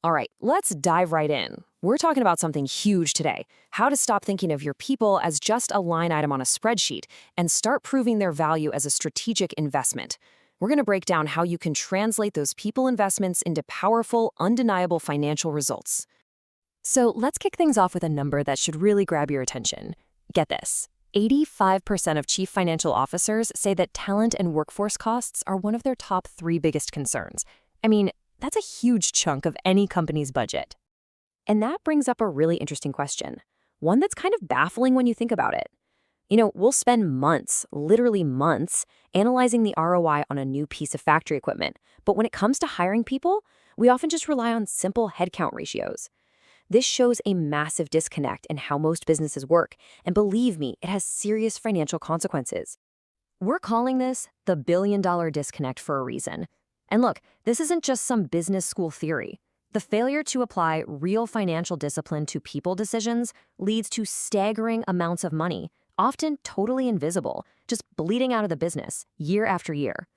All right, let's dive right in. We're talking about something huge today: how to stop thinking of your people as just a line item on a spreadsheet and start proving their value as a strategic investment. We're going to break down how you can translate those people investments into powerful, undeniable financial results. So let's kick things off with a number that should really grab your attention. Get this. 85% of chief financial officers say that talent and workforce costs are one of their top three biggest concerns. I mean, that's a huge chunk of any company's budget. And that brings up a really interesting question, one that's kind of baffling when you think about it. We'll spend months, literally months, analyzing the ROI on a new piece of factory equipment. But when it comes to hiring people, we often just rely on simple headcount ratios. This shows a massive disconnect in how most businesses work, and believe me, it has serious financial consequences. We're calling this the billion-dollar disconnect for a reason. And look, this isn't just some business school theory. The failure to apply real financial discipline to people decisions leads to staggering amounts of money, often totally invisible, just bleeding out of the business year after year.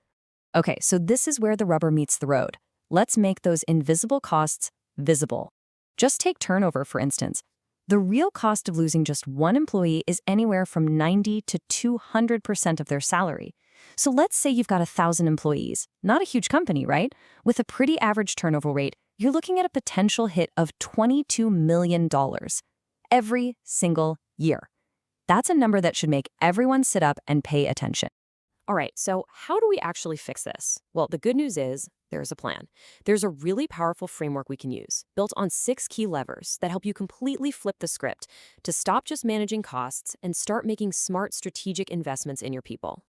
Okay, so this is where the rubber meets the road. Let's make those invisible costs visible. Just take turnover, for instance. The real cost of losing just one employee is anywhere from 90 to 200% of their salary. So let's say you've got 1,000 employees. Not a huge company, right? With a pretty average turnover rate, you're looking at a potential hit of $22 million every single year. That's a number that should make everyone sit up and pay attention. All right, so how do we actually fix this? Well, the good news is there's a plan. There's a really powerful framework we can use, built on 6 key levers that help you completely flip the script to stop just managing costs and start making smart strategic investments in your people.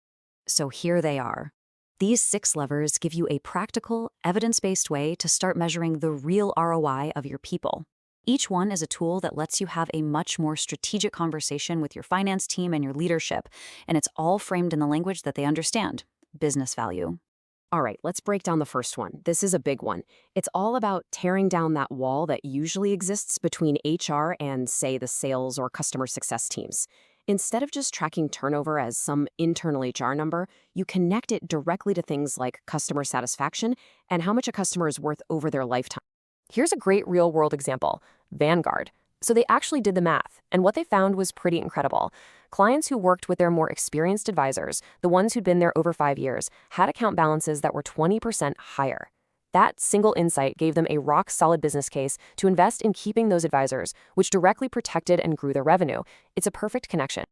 So here they are. These 6 levers give you a practical, evidence-based way to start measuring the real ROI of your people. Each one is a tool that lets you have a much more strategic conversation with your finance team and your leadership, and it's all framed in the language that they understand: business value. All right, let's break down the first one. This is a big one. It's all about tearing down that wall that usually exists between HR and, say, the sales or customer success teams. Instead of just tracking turnover as some internal HR number, you connect it directly to things like customer satisfaction and how much a customer is worth over their lifetime. Here's a great real-world example: Vanguard. So they actually did the math, and what they found was pretty incredible. Clients who worked with their more experienced advisors, the ones who'd been there over 5 years, had account balances that were 20% higher. That single insight gave them a rock-solid business case to invest in keeping those advisors, which directly protected and grew their revenue. It's a perfect connection.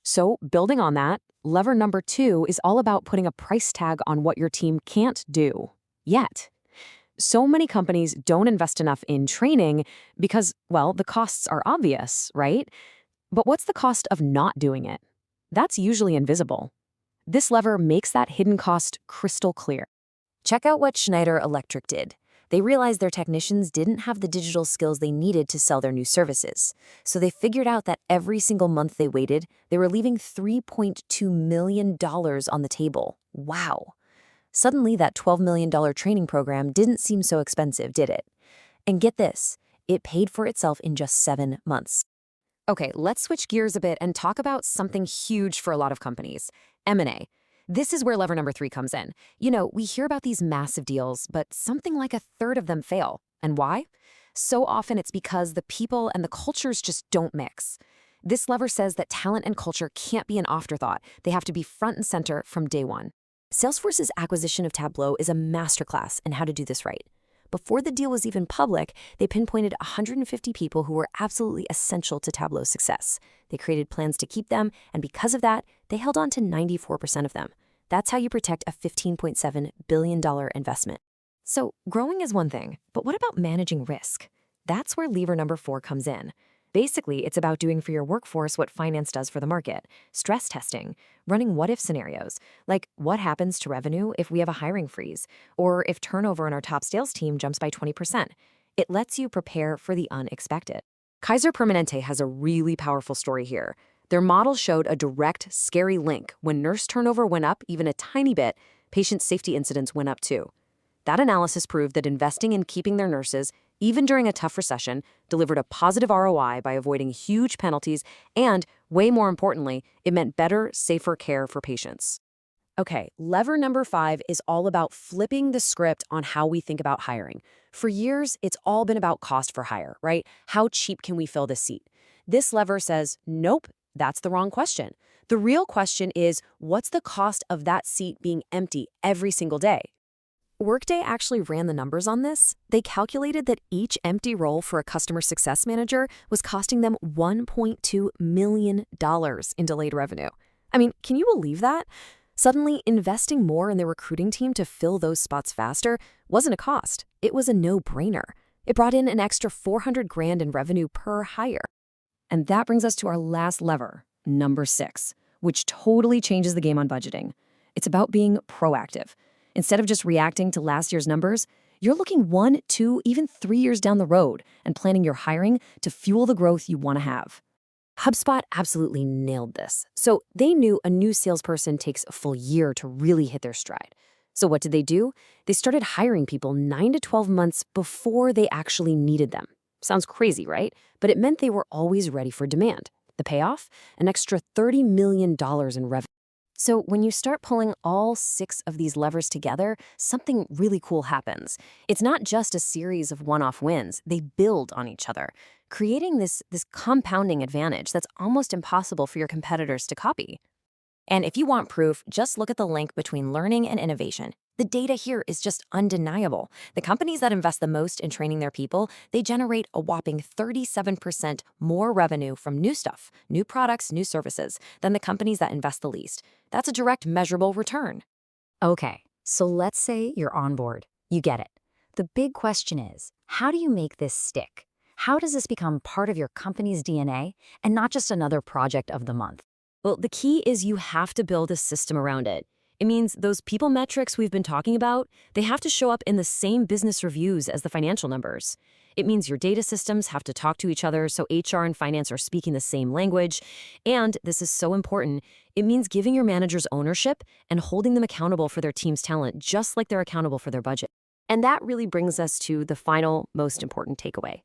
So, building on that, lever number 2 is all about putting a price tag on what your team can't do yet. So many companies don't invest enough in training because, well, the costs are obvious, right? But what's the cost of not doing it? That's usually invisible. This lever makes that hidden cost crystal clear. Check out what Schneider Electric did. They realized their technicians didn't have the digital skills they needed to sell their new services. So they figured out that every single month they waited, they were leaving $3.2 million on the table. Wow. Suddenly, that $12 million training program didn't seem so expensive, did it? And get this, it paid for itself in just 7 months. Okay, let's switch gears a bit and talk about something huge for a lot of companies: M&A. This is where lever number 3 comes in. We hear about these massive deals, but something like a third of them fail. And why? So often it's because the people and the cultures just don't mix. This lever says that talent and culture can't be an afterthought. They have to be front and center from day one. Salesforce's acquisition of Tableau is a masterclass in how to do this right. Before the deal was even public, they pinpointed 150 people who were absolutely essential to Tableau's success. They created plans to keep them, and because of that, they held on to 94% of them. That's how you protect a $15.7 billion investment. So growing is one thing, but what about managing risk? That's where lever number 4 comes in. Basically, it's about doing for your workforce what finance does for the market: stress testing, running what-if scenarios, like what happens to revenue if we have a hiring freeze, or if turnover in our top sales team jumps by 20%. It lets you prepare for the unexpected. Kaiser Permanente has a really powerful story here. Their model showed a direct, scary link. When nurse turnover went up even a tiny bit, patient safety incidents went up too. That analysis proved that investing in keeping their nurses, even during a tough recession, delivered a positive ROI by avoiding huge penalties and, way more importantly, it meant better, safer care for patients. Okay, lever number 5 is all about flipping the script on how we think about hiring. For years, it's all been about cost for hire, right? How cheap can we fill this seat? This lever says, nope, that's the wrong question. The real question is, what's the cost of that seat being empty every single day? Workday actually ran the numbers on this. They calculated that each empty role for a customer success manager was costing them $1.2 million in delayed revenue. I mean, can you believe that? Suddenly, investing more in the recruiting team to fill those spots faster wasn't a cost. It was a no-brainer. It brought in an extra 400 grand in revenue per hire. And that brings us to our last lever, number 6, which totally changes the game on budgeting. It's about being proactive. Instead of just reacting to last year's numbers, you're looking 1, 2, even 3 years down the road and planning your hiring to fuel the growth you want to have. HubSpot absolutely nailed this. So they knew a new salesperson takes a full year to really hit their stride. So what did they do? They started hiring people 9 to 12 months before they actually needed them. Sounds crazy, right? But it meant they were always ready for demand. The payoff? An extra $30 million in revenue. So when you start pulling all 6 of these levers together, something really cool happens. It's not just a series of one-off wins. They build on each other, creating this compounding advantage that's almost impossible for your competitors to copy. And if you want proof, just look at the link between learning and innovation. The data here is just undeniable. The companies that invest the most in training their people, they generate a whopping 37% more revenue from new stuff, new products, new services, than the companies that invest the least. That's a direct measurable return. Okay, so let's say you're on board. You get it. The big question is, how do you make this stick? How does this become part of your company's DNA and not just another project of the month? Well, the key is you have to build a system around it. It means those people metrics we've been talking about, they have to show up in the same business reviews as the financial numbers. It means your data systems have to talk to each other so HR and finance are speaking the same language. And this is so important, it means giving your managers ownership and holding them accountable for their team's talent, just like they're accountable for their budget. And that really brings us to the final, most important takeaway.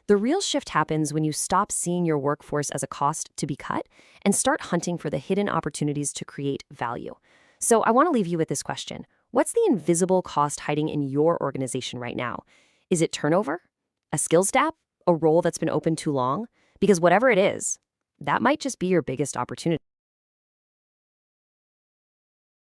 The real shift happens when you stop seeing your workforce as a cost to be cut and start hunting for the hidden opportunities to create value. So I want to leave you with this question. What's the invisible cost hiding in your organization right now? Is it turnover? A skills gap? A role that's been open too long? Because whatever it is, that might just be your biggest opportunity.